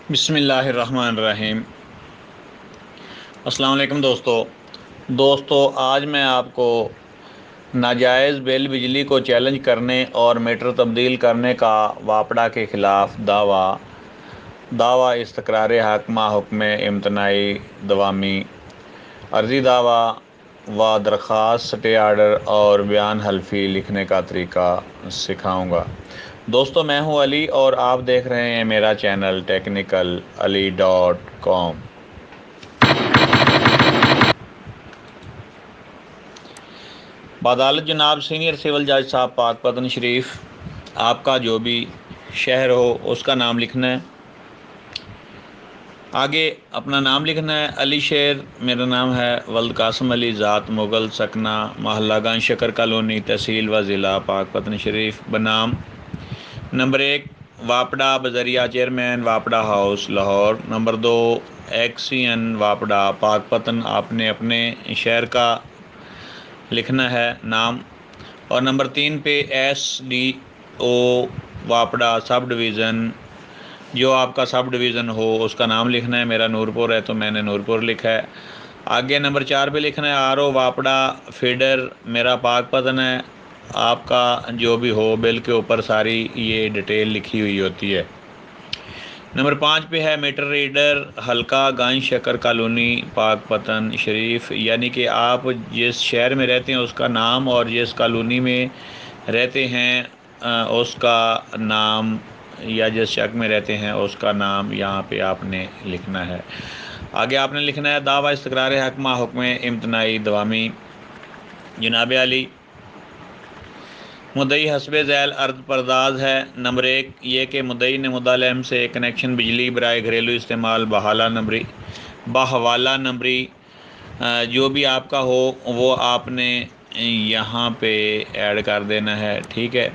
بسم اللہ الرحمن الرحیم۔ السلام علیکم دوستو، آج میں آپ کو ناجائز بل بجلی کو چیلنج کرنے اور میٹر تبدیل کرنے کا واپڈا کے خلاف دعویٰ استقرار حق حکم امتناعی دوامی عرضی دعویٰ و درخواست سٹے آرڈر اور بیان حلفی لکھنے کا طریقہ سکھاؤں گا۔ دوستو، میں ہوں علی اور آپ دیکھ رہے ہیں میرا چینل technically.com۔ بعدالت جناب سینئر سول جج صاحب پاک پتن شریف، آپ کا جو بھی شہر ہو اس کا نام لکھنا ہے، آگے اپنا نام لکھنا ہے۔ علی شیر میرا نام ہے، ولد قاسم علی، ذات مغل، سکنہ محلہ گنج شکر کالونی، تحصیل و ضلع پاک پتن شریف، بنام نمبر 1 واپڈا بذریعہ چیئرمین واپڈا ہاؤس لاہور، نمبر 2 ایکسین واپڈا پاک پتن، آپ نے اپنے شہر کا لکھنا ہے نام، اور نمبر 3 پہ SDO واپڈا سب ڈویژن، جو آپ کا سب ڈویژن ہو اس کا نام لکھنا ہے۔ میرا نورپور ہے تو میں نے نورپور لکھا ہے۔ آگے نمبر 4 پہ لکھنا ہے RO واپڈا فیڈر، میرا پاک پتن ہے، آپ کا جو بھی ہو بل کے اوپر ساری یہ ڈیٹیل لکھی ہوئی ہوتی ہے۔ نمبر 5 پہ ہے میٹر ریڈر حلقہ گنج شکر کالونی پاک پتن شریف، یعنی کہ آپ جس شہر میں رہتے ہیں اس کا نام اور جس کالونی میں رہتے ہیں اس کا نام، یا جس شک میں رہتے ہیں اس کا نام یہاں پہ آپ نے لکھنا ہے۔ آگے آپ نے لکھنا ہے دعویٰ استقرار حق حکم امتناعی دوامی۔ جناب علی، مدعی حسب ذیل عرض پرداز ہے۔ نمبر 1 یہ کہ مدعی نے مدعی سے کنیکشن بجلی برائے گھریلو استعمال بحوالہ نمبری جو بھی آپ کا ہو وہ آپ نے یہاں پہ ایڈ کر دینا ہے، ٹھیک ہے۔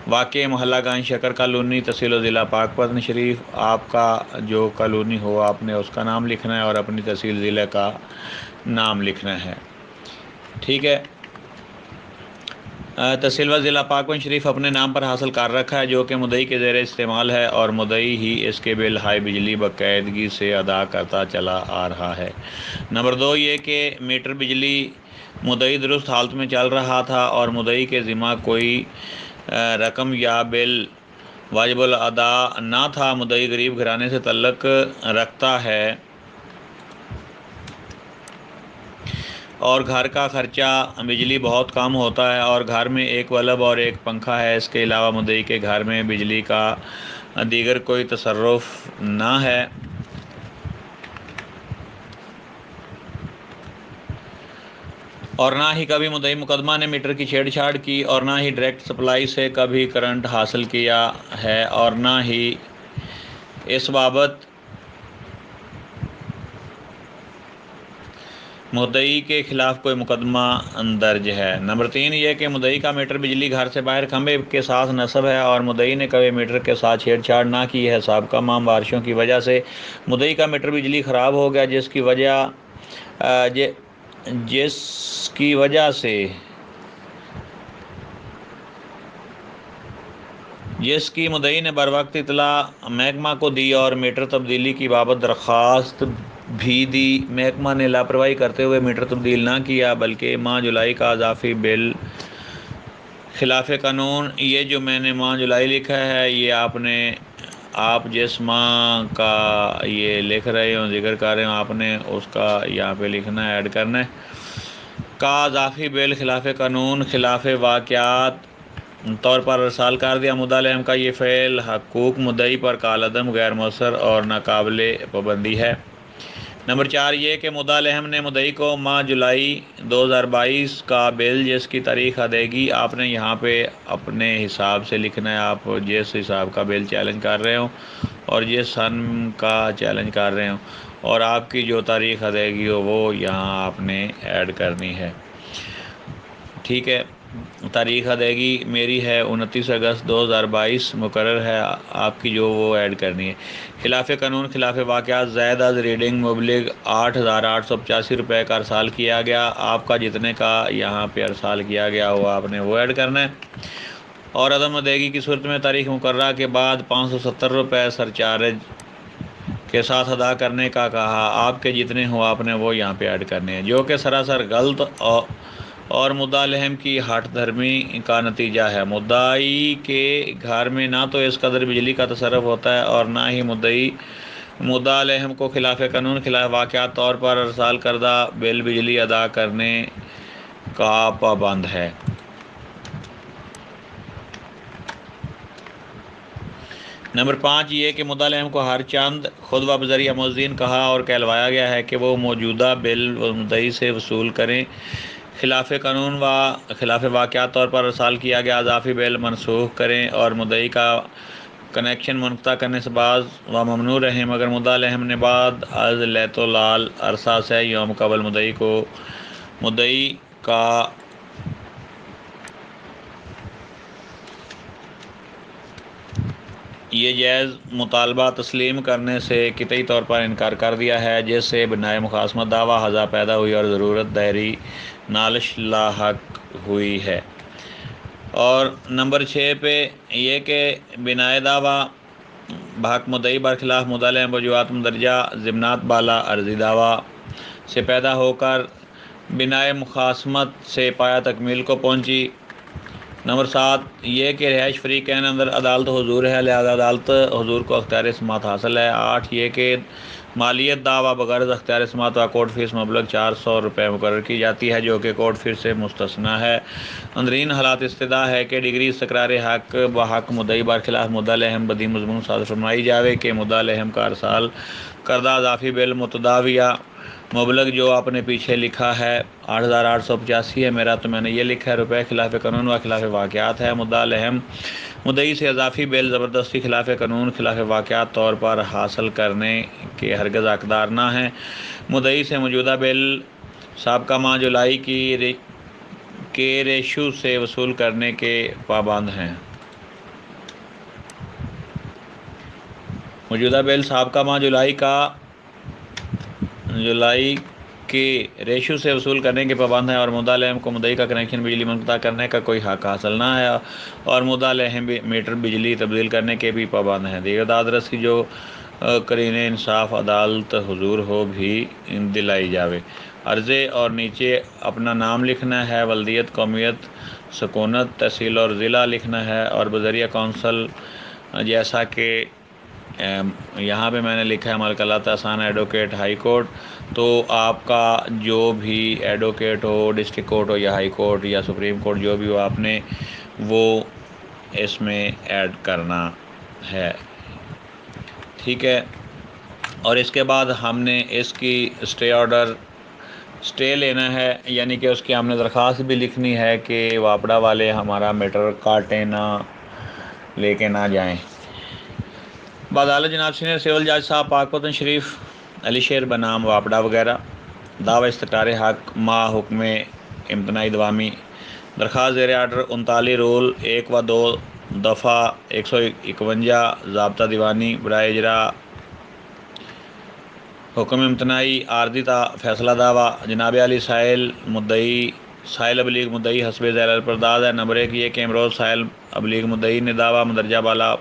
واقع محلہ گنج شکر کالونی، تحصیل و ضلع پاک پتن شریف، آپ کا جو کالونی ہو آپ نے اس کا نام لکھنا ہے اور اپنی تحصیل ضلع کا نام لکھنا ہے، ٹھیک ہے۔ تحصیل و ضلع پاک پتن شریف اپنے نام پر حاصل کر رکھا ہے جو کہ مدعی کے زیر استعمال ہے، اور مدعی ہی اس کے بل ہائی بجلی باقاعدگی سے ادا کرتا چلا آ رہا ہے۔ نمبر 2 یہ کہ میٹر بجلی مدعی درست حالت میں چل رہا تھا اور مدعی کے ذمہ کوئی رقم یا بل واجب الادا نہ تھا۔ مدعی غریب گھرانے سے تعلق رکھتا ہے اور گھر کا خرچہ بجلی بہت کم ہوتا ہے اور گھر میں ایک بلب اور ایک پنکھا ہے۔ اس کے علاوہ مدعی کے گھر میں بجلی کا دیگر کوئی تصرف نہ ہے، اور نہ ہی کبھی مدعی مقدمہ نے میٹر کی چھیڑ چھاڑ کی، اور نہ ہی ڈائریکٹ سپلائی سے کبھی کرنٹ حاصل کیا ہے، اور نہ ہی اس بابت مدعی کے خلاف کوئی مقدمہ درج ہے۔ نمبر 3 یہ کہ مدعی کا میٹر بجلی گھر سے باہر کھمبے کے ساتھ نصب ہے اور مدعی نے کبھی میٹر کے ساتھ چھیڑ چھاڑ نہ کی ہے۔ سابقہ ماہ بارشوں کی وجہ سے مدعی کا میٹر بجلی خراب ہو گیا، جس کی مدعی نے بروقت اطلاع محکمہ کو دی اور میٹر تبدیلی کی بابت درخواست بھی دی۔ محکمہ نے لاپرواہی کرتے ہوئے میٹر تبدیل نہ کیا بلکہ ماہ جولائی کا اضافی بل خلاف قانون، یہ جو میں نے ماہ جولائی لکھا ہے یہ آپ جس ماہ کا یہ لکھ رہے ہوں ذکر کر رہے ہوں آپ نے اس کا یہاں پہ لکھنا ہے، ایڈ کرنا ہے، کا اضافی بل خلاف قانون خلاف واقعات طور پر ارسال کر دیا۔ مدعی کا یہ فعل حقوق مدعی پر کالعدم، غیر مؤثر اور ناقابل پابندی ہے۔ نمبر 4 یہ کہ مدعی نے مدعی کو ماہ جولائی 2022 کا بل جس کی تاریخ ادائیگی آپ نے یہاں پہ اپنے حساب سے لکھنا ہے، آپ جس حساب کا بل چیلنج کر رہے ہوں اور جس سن کا چیلنج کر رہے ہوں، اور آپ کی جو تاریخ ادائیگی ہو وہ یہاں آپ نے ایڈ کرنی ہے، ٹھیک ہے۔ تاریخ ادائیگی میری ہے 29 اگست 2022 مقرر ہے، آپ کی جو وہ ایڈ کرنی ہے۔ خلاف قانون خلاف واقعات زائد از ریڈنگ مبلغ 8,885 روپے کا ارسال کیا گیا، آپ کا جتنے کا یہاں پہ ارسال کیا گیا وہ آپ نے وہ ایڈ کرنا ہے، اور عدم ادائیگی کی صورت میں تاریخ مقررہ کے بعد 570 روپے سرچارج کے ساتھ ادا کرنے کا کہا۔ آپ کے جتنے ہو آپ نے وہ یہاں پہ ایڈ کرنے ہیں، جو کہ سراسر غلط اور مدعا لہم کی ہٹ دھرمی کا نتیجہ ہے۔ مدعی کے گھر میں نہ تو اس قدر بجلی کا تصرف ہوتا ہے اور نہ ہی مدعا لہم کو خلاف قانون خلاف واقعات طور پر ارسال کردہ بل بجلی ادا کرنے کا پابند ہے۔ نمبر 5 یہ کہ مدعا لہم کو ہر چند خود و بذریعہ موزین کہا اور کہلوایا گیا ہے کہ وہ موجودہ بل مدعی سے وصول کریں۔ خلاف قانون و خلاف واقعات طور پر ارسال کیا گیا اضافی بل منسوخ کریں اور مدعی کا کنیکشن منقطع کرنے سے باز و ممنوع رہیں، مگر مدعا لہم نے بعد از لیت و لال عرصہ سے یوم قبل مدعی کا یہ جائز مطالبہ تسلیم کرنے سے قطعی طور پر انکار کر دیا ہے، جس سے بنائے مخاصمت دعویٰ ہزا پیدا ہوئی اور ضرورت دہری نالش لاحق ہوئی ہے۔ اور نمبر 6 پہ یہ کہ بنائے دعویٰ بحق مدعی برخلاف مدعا لہم وجوہات مندرجہ ضمنات بالا عرضی دعویٰ سے پیدا ہو کر بنائے مخاصمت سے پایہ تکمیل کو پہنچی۔ نمبر 7 یہ کہ رہائش فریقین اندر عدالت حضور ہے، لہذا عدالت حضور کو اختیار سماعت حاصل ہے۔ 8 یہ کہ مالیت دعویٰ بغرض اختیار سماعت و کورٹ فیس مبلغ 400 روپے مقرر کی جاتی ہے، جو کہ کورٹ فیس سے مستثنیٰ ہے۔ اندرین حالات استدعا ہے کہ ڈگری استقرار حق بحق مدعی برخلاف مدعا لہم بدی مضمون صادر فرمائی جاوے کہ مدعا لہم کا ارسال کردہ اضافی بل متداویہ مبلغ جو آپ نے پیچھے لکھا ہے 8885 ہے، میرا تو میں نے یہ لکھا ہے روپے خلاف قانون و خلاف واقعات ہے۔ مدعا لہم مدعی سے اضافی بل زبردستی خلاف قانون خلاف واقعات طور پر حاصل کرنے کے ہرگز حقدار نہ ہیں۔ مدعی سے موجودہ بل سابقہ ماہ جولائی کے ریشو سے وصول کرنے کے پابند ہیں۔ موجودہ بل سابقہ ماہ جولائی کے ریشو سے وصول کرنے کے پابند ہیں اور مدعا لہم کو مدعی کا کنیکشن بجلی منقطع کرنے کا کوئی حق حاصل نہ ہے اور مدعا لہم میٹر بجلی تبدیل کرنے کے بھی پابند ہیں۔ دیگر دادرسی جو قرین انصاف عدالت حضور ہو بھی دلائی جاوے۔ عرضے اور نیچے اپنا نام لکھنا ہے، ولدیت، قومیت، سکونت، تحصیل اور ضلع لکھنا ہے اور بذریعہ کونسل جیسا کہ یہاں پہ میں نے لکھا ہے ملکلات آسان ایڈوکیٹ ہائی کورٹ، تو آپ کا جو بھی ایڈوکیٹ ہو، ڈسٹرکٹ کورٹ ہو یا ہائی کورٹ یا سپریم کورٹ جو بھی ہو، آپ نے وہ اس میں ایڈ کرنا ہے، ٹھیک ہے۔ اور اس کے بعد ہم نے اس کی اسٹے لینا ہے، یعنی کہ اس کی ہم نے درخواست بھی لکھنی ہے کہ واپڈا والے ہمارا میٹر کاٹیں نہ، لے کے نہ جائیں۔ بعدالت جناب سینئر سول جج صاحب پاک پتن شریف علی شیر بنام واپڈا وغیرہ، دعوی استقرار حق ما حکم امتناعی دوامی، درخواست زیر آرڈر 39 رول 1 و 2 دفعہ 151 ضابطہ دیوانی برائے اجرا حکم امتناعی عارضی فیصلہ دعویٰ جناب علی سائل ابلیغ مدعی حسب ذیل الپرداز ہے۔ نمبر 1 یہ کہ امروز سائل ابلیغ مدعی نے دعویٰ مندرجہ بالا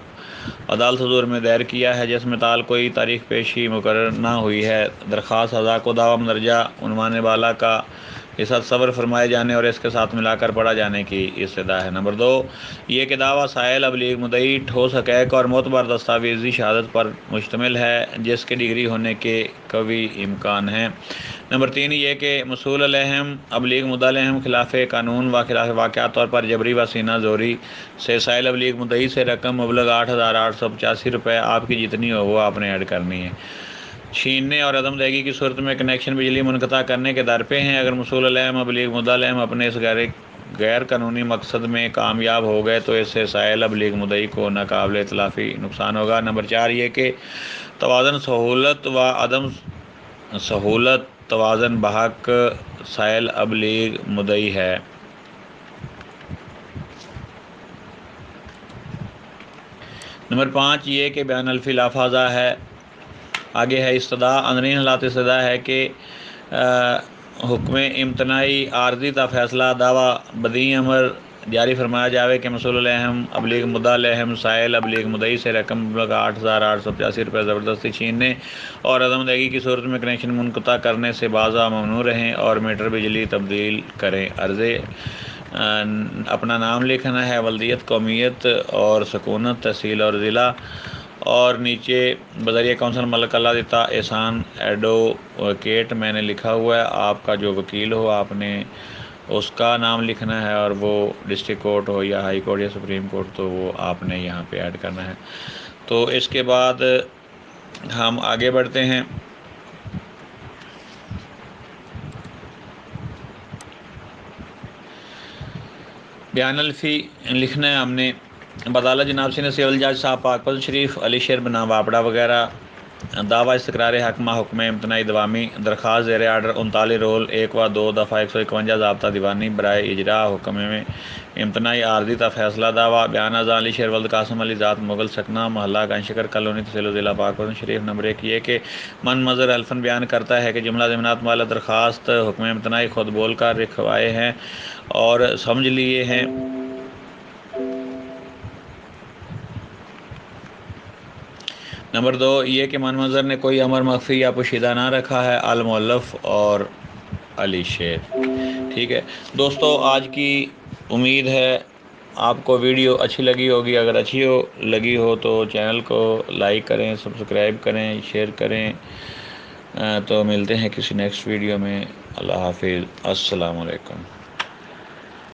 عدالت حضور میں دائر کیا ہے، جس میں تال کوئی تاریخ پیشی مقرر نہ ہوئی ہے۔ درخواست حضا کو دعویٰ مندرجہ عنوان بالا کا حصہ تصور فرمائے جانے اور اس کے ساتھ ملا کر پڑھا جانے کی استدعا ہے۔ نمبر 2 یہ کہ دعویٰ سائل ابلیغ مدعی ٹھوس حقائق اور معتبر دستاویزی شہادت پر مشتمل ہے، جس کے ڈگری ہونے کے قوی امکان ہیں۔ نمبر 3 یہ کہ موصول علیہم ابلیغ مدعا لہم خلاف قانون و خلاف واقعات طور پر جبری و سینہ زوری سے سائل ابلیغ مدعی سے رقم مبلغ 8885 روپے آپ کی جتنی ہو وہ آپ نے ایڈ کرنی ہے۔ چھیننے اور عدم دہی کی صورت میں کنیکشن بجلی منقطع کرنے کے در پہ ہیں۔ اگر موصول علیہم ابلیغ مدعا لہم اپنے اس غیر قانونی مقصد میں کامیاب ہو گئے تو اس سے سائل ابلیغ مدعی کو ناقابل اطلافی نقصان ہوگا۔ نمبر 4 یہ کہ توازن سہولت و عدم سہولت توازن بحق سائل ابلیغ مدعی ہے۔ نمبر 5 یہ کہ بیان الفی لافاظہ ہے۔ آگے ہے استدعا، اندرین حالات استدعا ہے کہ حکم امتناعی عارضی تا فیصلہ دعویٰ بدی امر جاری فرمایا جاوے کہ مسول الحم ابلیغ مدعا الحم سائل ابلیغ مدعی سے رقم مبلغ 8,885 روپے زبردستی چھیننے اور عدم ادائیگی کی صورت میں کنیکشن منقطع کرنے سے بازآ ممنوع رہیں اور میٹر بجلی تبدیل کریں۔ عرضے اپنا نام لکھنا ہے، ولدیت، قومیت اور سکونت، تحصیل اور ضلع، اور نیچے بذریعہ کونسل ملک اللہ دیتا احسان ایڈوکیٹ میں نے لکھا ہوا ہے، آپ کا جو وکیل ہو آپ نے اس کا نام لکھنا ہے، اور وہ ڈسٹرکٹ کورٹ ہو یا ہائی کورٹ یا سپریم کورٹ تو وہ آپ نے یہاں پہ ایڈ کرنا ہے۔ تو اس کے بعد ہم آگے بڑھتے ہیں۔ بیان الفی لکھنا ہے ہم نے، بدالہ جناب سے سیول جج صاحب پاک شریف، علی شیر بنا واپڑا وغیرہ، دعویٰ استقرار حکمہ حکم امتناعی دوامی، درخواست زیر آرڈر 39 رول 1 و 2 دفعہ 151 ضابطہ دیوانی برائے اجراء حکم میں امتناعی عارضی تا فیصلہ دعویٰ۔ بیان ازاں علی شیر ولد قاسم علی ذات مغل سکنہ محلہ گنشکر کالونی تحصیل ضلع پاک شریف۔ نمبر 1 یہ کہ من مظہر الفن بیان کرتا ہے کہ جملہ ضمنات والا درخواست حکم امتناعی خود بول کر لکھوائے ہیں اور سمجھ لیے ہیں۔ نمبر 2 یہ کہ من مظہر نے کوئی امر مخفی یا پوشیدہ نہ رکھا ہے۔ المؤلف اور علی شیر۔ ٹھیک ہے دوستو، آج کی امید ہے آپ کو ویڈیو اچھی لگی ہوگی۔ اگر اچھی لگی ہو تو چینل کو لائک کریں، سبسکرائب کریں، شیئر کریں۔ تو ملتے ہیں کسی نیکسٹ ویڈیو میں۔ اللہ حافظ، السلام علیکم۔